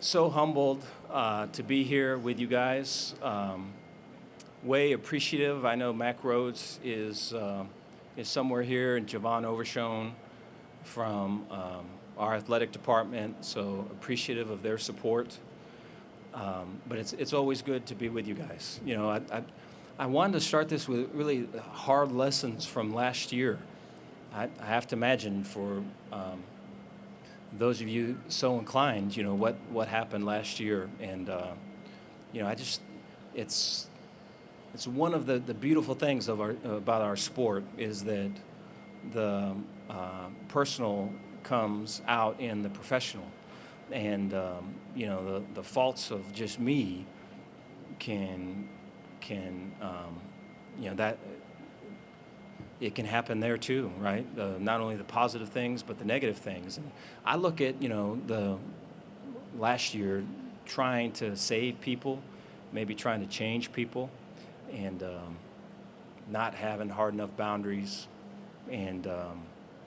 So humbled to be here with you guys. Way appreciative. I know Mac Rhodes is somewhere here, and Javon Overshone from our athletic department. So appreciative of their support. But it's always good to be with you guys. You know, I wanted to start this with really hard lessons from last year. I have to imagine for those of you so inclined, you know, what happened last year. And, you know, it's one of the beautiful things about our sport is that the personal comes out in the professional. And, you know, the faults of just me can you know, that it can happen there too, right? Not only the positive things, but the negative things. And I look at, you know, the last year trying to save people, maybe trying to change people, and not having hard enough boundaries. And,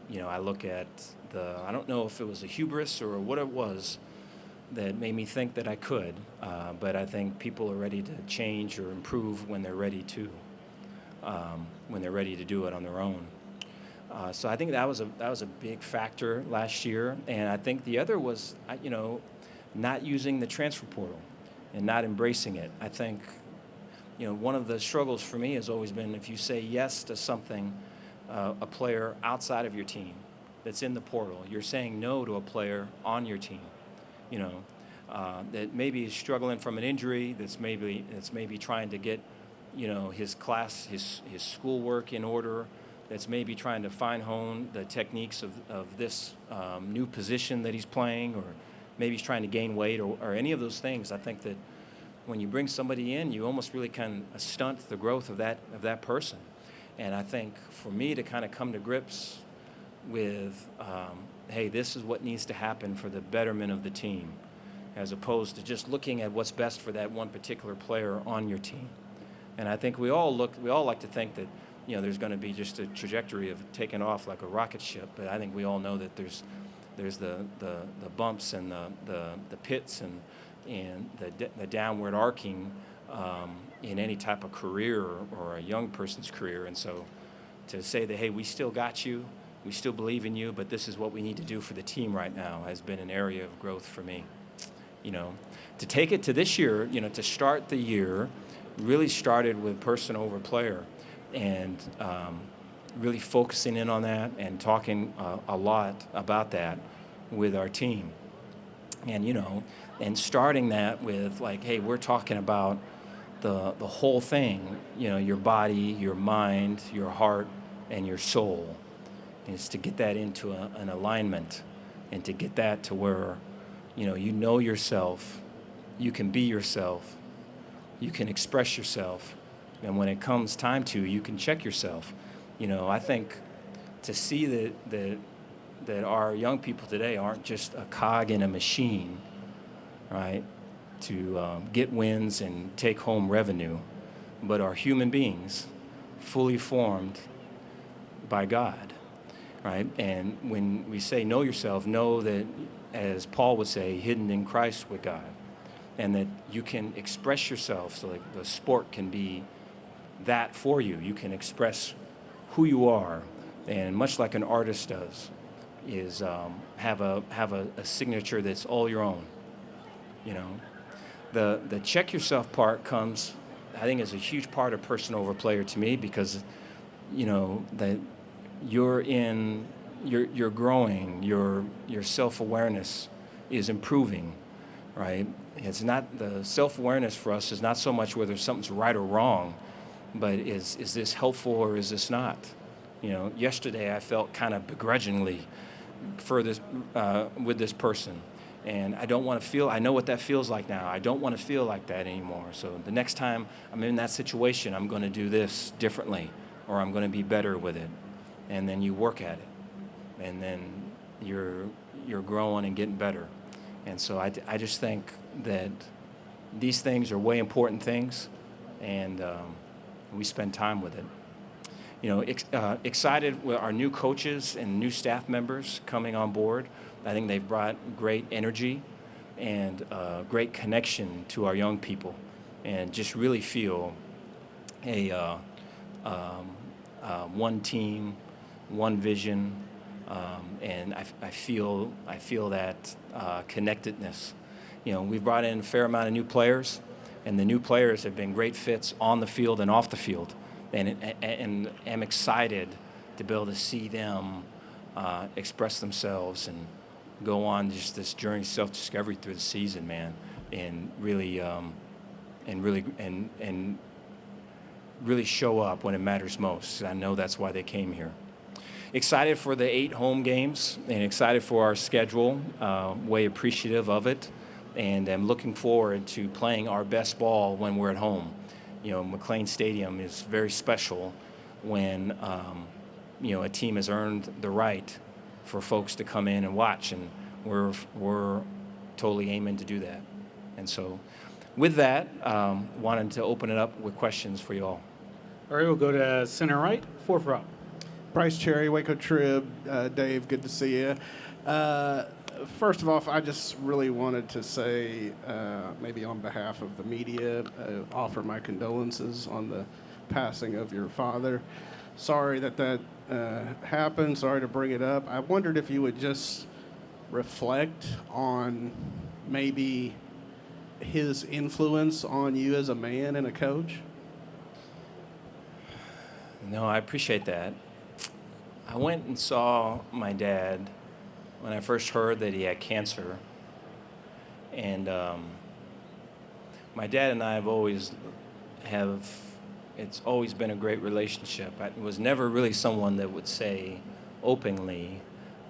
you know, I look at I don't know if it was a hubris or what it was that made me think that I could, but I think people are ready to change or improve when they're ready to. When they're ready to do it on their own. So I think that was a big factor last year. And I think the other was, you know, not using the transfer portal and not embracing it. I think, you know, one of the struggles for me has always been if you say yes to something, a player outside of your team that's in the portal, you're saying no to a player on your team, you know, that maybe is struggling from an injury, that's maybe trying to get, you know, his schoolwork in order, that's maybe trying to fine-hone the techniques of this new position that he's playing, or maybe he's trying to gain weight or any of those things. I think that when you bring somebody in, you almost really kind of stunt the growth of that person. And I think for me to kind of come to grips with, hey, this is what needs to happen for the betterment of the team, as opposed to just looking at what's best for that one particular player on your team. And I think we all like to think that, you know, there's going to be just a trajectory of taking off like a rocket ship. But I think we all know that there's the bumps and the pits and the downward arcing in any type of career or a young person's career. And so to say that, hey, we still got you, we still believe in you, but this is what we need to do for the team right now has been an area of growth for me. You know, to take it to this year, you know, to start the year, really started with person over player, and really focusing in on that and talking a lot about that with our team. And, you know, and starting that with like, hey, we're talking about the whole thing, you know, your body, your mind, your heart, and your soul, is to get that into an alignment and to get that to where, you know yourself, you can be yourself, you can express yourself, and when it comes time to, you can check yourself. You know, I think to see that our young people today aren't just a cog in a machine, right, to get wins and take home revenue, but are human beings, fully formed by God, right? And when we say know yourself, know that, as Paul would say, hidden in Christ with God. And that you can express yourself, so like the sport can be that for you. You can express who you are, and much like an artist does, is have a signature that's all your own. You know, the check yourself part comes, I think, is a huge part of person over player to me, because, you know, that you're growing, your self-awareness is improving, right? It's not, the self-awareness for us is not so much whether something's right or wrong, but is this helpful or is this not? You know, yesterday I felt kind of begrudgingly for this with this person, and I don't want to feel. I know what that feels like now. I don't want to feel like that anymore. So the next time I'm in that situation, I'm going to do this differently, or I'm going to be better with it. And then you work at it, and then you're growing and getting better. And so I just think that these things are way important things, and we spend time with it. You know, excited with our new coaches and new staff members coming on board. I think they've brought great energy and great connection to our young people, and just really feel a one team, one vision, and I feel that connectedness. We've brought in a fair amount of new players, and the new players have been great fits on the field and off the field, and I'm excited to be able to see them express themselves and go on just this journey of self-discovery through the season, man, and really show up when it matters most. I know that's why they came here. Excited for the 8 home games and excited for our schedule, way appreciative of it, and I'm looking forward to playing our best ball when we're at home. McLean Stadium is very special when a team has earned the right for folks to come in and watch, and we're totally aiming to do that. And so with that, wanted to open it up with questions for you all. All right, we'll go to center right, 4th row. Bryce Cherry, Waco Trib. Dave, good to see you. First of all, I just really wanted to say, maybe on behalf of the media, offer my condolences on the passing of your father. Sorry that happened. Sorry to bring it up. I wondered if you would just reflect on maybe his influence on you as a man and a coach. No, I appreciate that. I went and saw my dad when I first heard that he had cancer. And my dad and I it's always been a great relationship. I was never really someone that would say openly,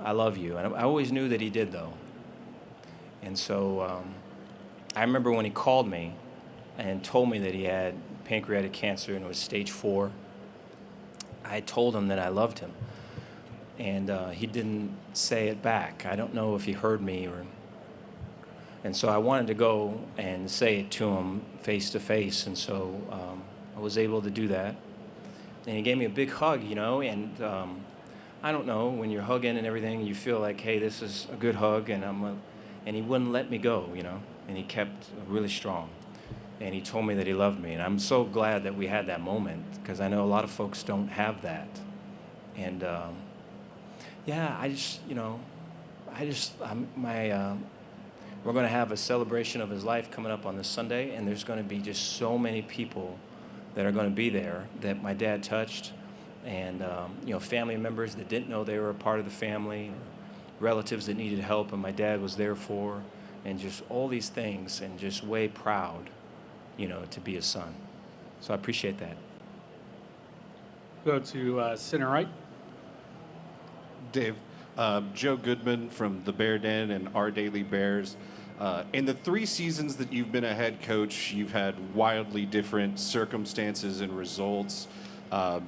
I love you. And I always knew that he did, though. And so I remember when he called me and told me that he had pancreatic cancer and it was stage 4, I told him that I loved him. And he didn't say it back. I don't know if he heard me and so I wanted to go and say it to him face to face. And so I was able to do that. And he gave me a big hug, and I don't know, when you're hugging and everything, you feel like, hey, this is a good hug, and he wouldn't let me go, and he kept really strong. And he told me that he loved me, and I'm so glad that we had that moment, because I know a lot of folks don't have that. And we're going to have a celebration of his life coming up on this Sunday, and there's going to be just so many people that are going to be there that my dad touched, and family members that didn't know they were a part of the family, relatives that needed help and my dad was there for, and just all these things, and just way proud, to be his son. So I appreciate that. Go to center right. Dave, Joe Goodman from the Bear Den and Our Daily Bears. In the 3 seasons that you've been a head coach, you've had wildly different circumstances and results,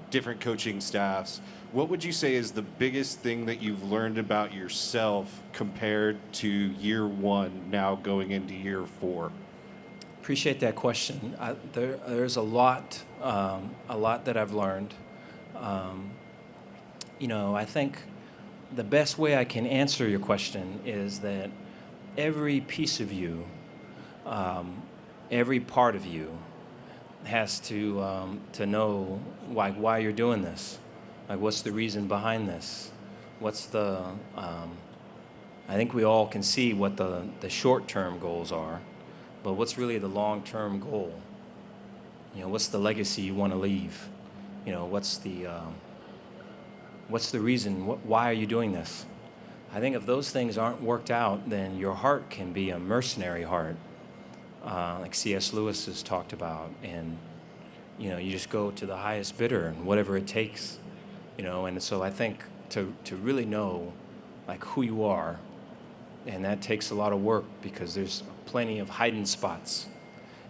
different coaching staffs. What would you say is the biggest thing that you've learned about yourself compared to year 1 now going into year 4? Appreciate that question. There's a lot that I've learned. I think the best way I can answer your question is that every piece of you, every part of you, has to know why you're doing this. Like, what's the reason behind this? What's the? I think we all can see what the short-term goals are, but what's really the long-term goal? What's the legacy you want to leave? What's the reason? Why are you doing this? I think if those things aren't worked out, then your heart can be a mercenary heart, like C.S. Lewis has talked about, and you just go to the highest bidder and whatever it takes, And so I think to really know, like, who you are, and that takes a lot of work because there's plenty of hiding spots,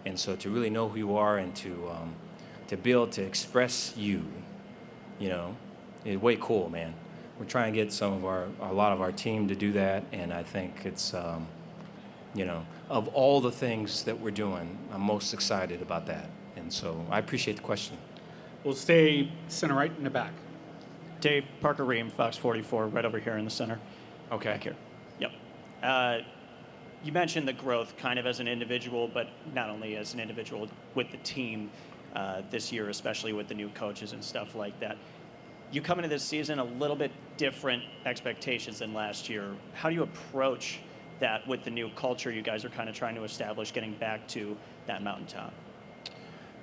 and so to really know who you are and to be able to express you, is way cool, man. We're trying to get a lot of our team to do that, and I think it's, of all the things that we're doing, I'm most excited about that. And so I appreciate the question. We'll stay center right in the back. Dave, Parker Ream, Fox 44, right over here in the center. Okay. Back here. Yep. you mentioned the growth kind of as an individual, but not only as an individual with the team this year, especially with the new coaches and stuff like that. You come into this season a little bit different expectations than last year. How do you approach that with the new culture you guys are kind of trying to establish, getting back to that mountaintop?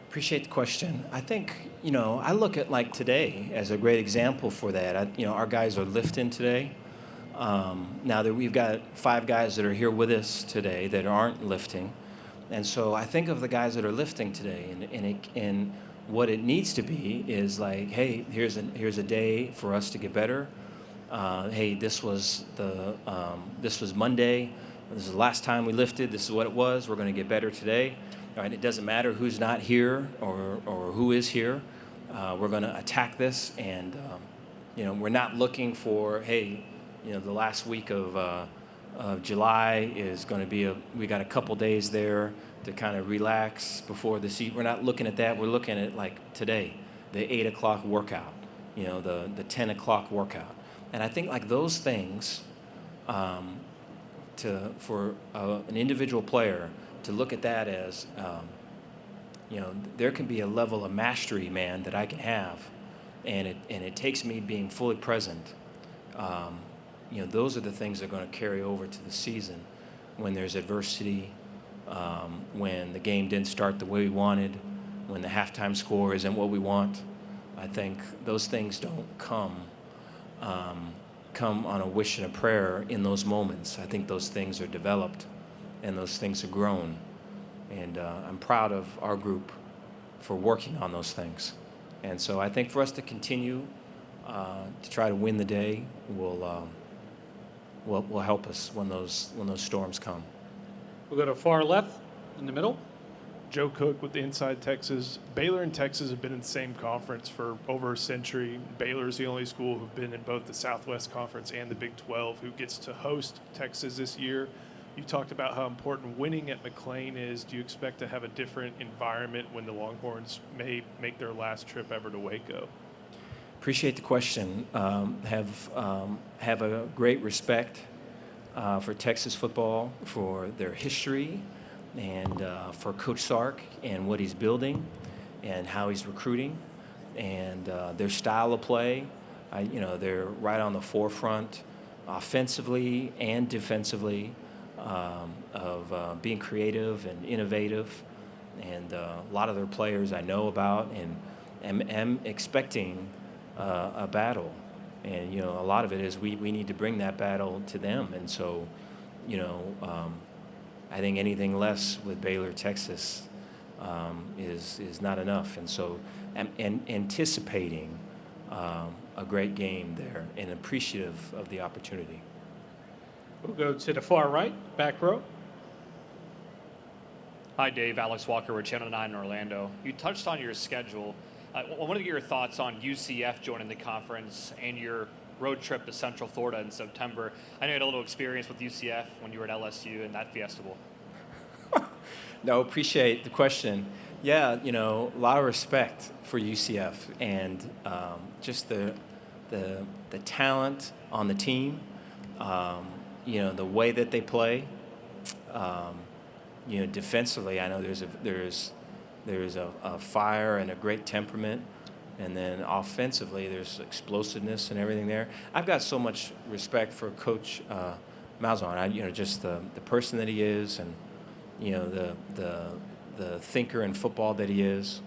Appreciate the question. I think, I look at like today as a great example for that. Our guys are lifting today. Now that we've got 5 guys that are here with us today that aren't lifting. And so I think of the guys that are lifting today, and what it needs to be is like, hey, here's a day for us to get better. Hey, this was Monday. This is the last time we lifted. This is what it was. We're going to get better today. All right, it doesn't matter who's not here or who is here. We're going to attack this, and we're not looking for, hey, the last week of July is going to be we got a couple days there to kind of relax before the season. We're not looking at that. We're looking at like today, the 8 o'clock workout, the 10 o'clock workout. And I think like those things, for an individual player to look at that as, there can be a level of mastery, man, that I can have, and it takes me being fully present. Those are the things that are going to carry over to the season when there's adversity, when the game didn't start the way we wanted, when the halftime score isn't what we want. I think those things don't come on a wish and a prayer in those moments. I think those things are developed and those things are grown. And I'm proud of our group for working on those things. And so I think for us to continue to try to win the day will help us when those storms come. We'll go to far left in the middle. Joe Cook with Inside Texas. Baylor and Texas have been in the same conference for over a century. Baylor's the only school who've been in both the Southwest Conference and the Big 12 who gets to host Texas this year. You talked about how important winning at McLean is. Do you expect to have a different environment when the Longhorns may make their last trip ever to Waco? Appreciate the question. Have a great respect for Texas football, for their history, and for Coach Sark and what he's building and how he's recruiting and their style of play. They're right on the forefront offensively and defensively of being creative and innovative. And a lot of their players I know about and am expecting a battle. And, a lot of it is we need to bring that battle to them. And so, I think anything less with Baylor, Texas, is not enough. And so, and anticipating a great game there and appreciative of the opportunity. We'll go to the far right, back row. Hi, Dave. Alex Walker with Channel 9 in Orlando. You touched on your schedule. I want to get your thoughts on UCF joining the conference and your road trip to Central Florida in September. I know you had a little experience with UCF when you were at LSU and that Fiesta Bowl. No, appreciate the question. Yeah, a lot of respect for UCF and just the talent on the team, the way that they play. Defensively, I know there's a fire and a great temperament, and then offensively there's explosiveness and everything there. I've got so much respect for Coach Malzahn. Just the person that he is, and the thinker in football that he is,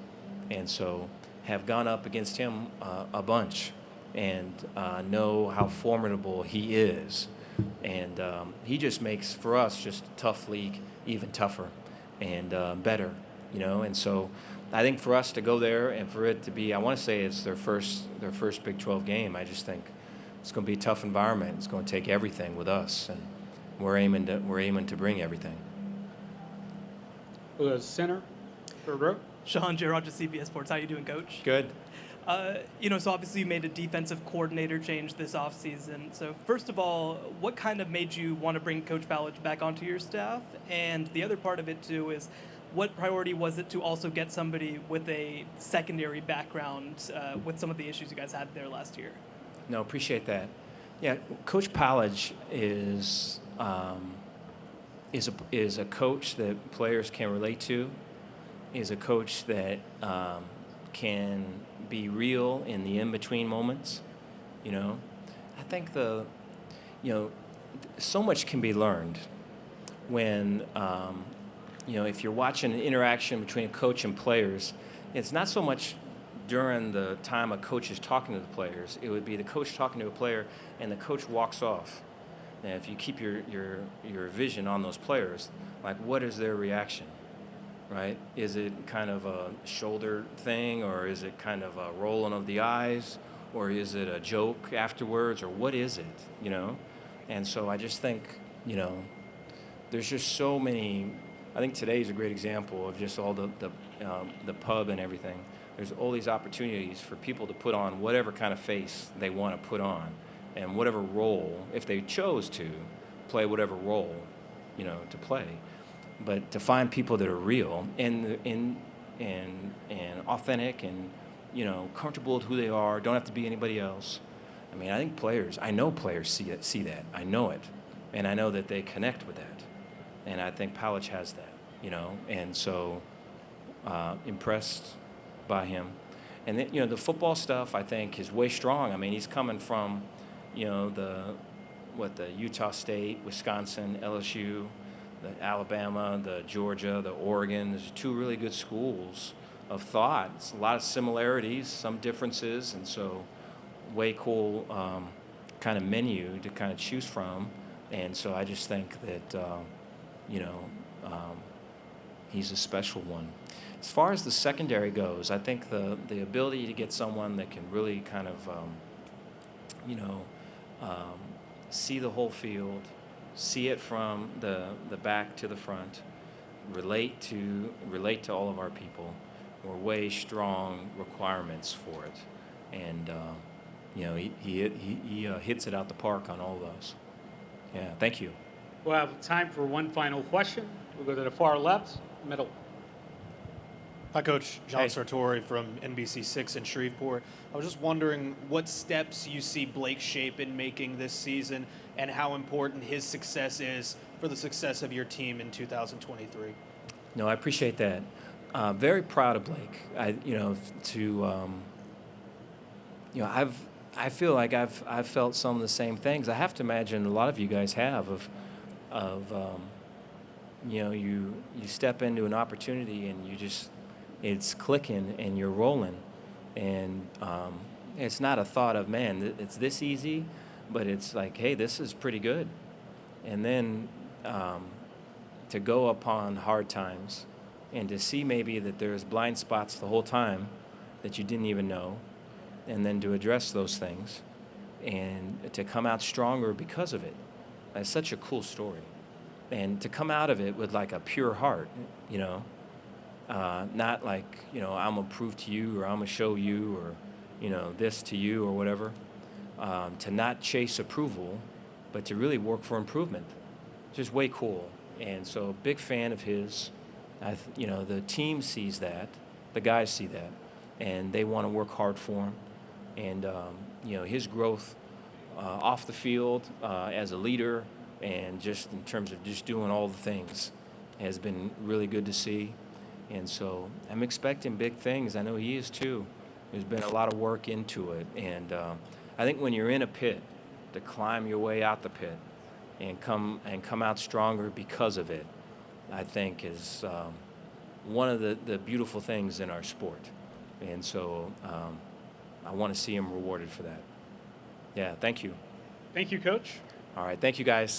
and so have gone up against him a bunch and know how formidable he is, and he just makes for us just a tough league even tougher and better. And so I think for us to go there and for it to be, I want to say it's their first Big 12 game. I just think it's going to be a tough environment. It's going to take everything with us, and we're aiming to bring everything. We'll go to center, third row. Sean J. Rogers, CBS Sports. How you doing, Coach? Good. So obviously you made a defensive coordinator change this offseason. So first of all, what kind of made you want to bring Coach Ballage back onto your staff? And the other part of it too is, what priority was it to also get somebody with a secondary background with some of the issues you guys had there last year? No, appreciate that. Yeah, Coach Ballage is a coach that players can relate to, is a coach that can be real in the in-between moments. You know, I think so much can be learned when, if you're watching an interaction between a coach and players, it's not so much during the time a coach is talking to the players. It would be the coach talking to a player and the coach walks off. And if you keep your vision on those players, like what is their reaction, right? Is it kind of a shoulder thing, or is it kind of a rolling of the eyes, or is it a joke afterwards, or what is it, And so I just think, there's just so many. I think today's a great example of just all the pub and everything. There's all these opportunities for people to put on whatever kind of face they want to put on, and whatever role, if they chose to, play whatever role, to play. But to find people that are real and authentic and, comfortable with who they are, don't have to be anybody else. I mean, I know players see that. I know it. And I know that they connect with that. And I think Powledge has that, and so impressed by him. And then, the football stuff, I think, is way strong. I mean, he's coming from, the Utah State, Wisconsin, LSU, the Alabama, the Georgia, the Oregon. There's two really good schools of thought. It's a lot of similarities, some differences, and so way cool kind of menu to kind of choose from. And so I just think that, he's a special one. As far as the secondary goes, I think the ability to get someone that can really kind of, see the whole field, see it from the back to the front, relate to all of our people, were way strong requirements for it. And, he hits it out the park on all those. Yeah, thank you. We'll have time for one final question. We'll go to the far left, middle. Hi, Coach. John Hey. Sartori from NBC6 in Shreveport. I was just wondering what steps you see Blake Chapin making this season and how important his success is for the success of your team in 2023. No, I appreciate that. Very proud of Blake. I feel like I've felt some of the same things. I have to imagine a lot of you guys have you step into an opportunity and it's clicking and you're rolling, and it's not a thought of, man, it's this easy, but it's like, hey, this is pretty good. And then to go upon hard times and to see maybe that there's blind spots the whole time that you didn't even know, and then to address those things and to come out stronger because of it. That's such a cool story. And to come out of it with like a pure heart, not like, I'm going to prove to you or I'm going to show you or, this to you or whatever. To not chase approval, but to really work for improvement. Just way cool. And so big fan of his. The team sees that. The guys see that. And they want to work hard for him. And, his growth off the field as a leader and just in terms of just doing all the things has been really good to see. And so I'm expecting big things. I know he is too. There's been a lot of work into it. And I think when you're in a pit, to climb your way out the pit and come out stronger because of it, I think is one of the beautiful things in our sport. And so I want to see him rewarded for that. Yeah, thank you. Thank you, Coach. All right, thank you, guys.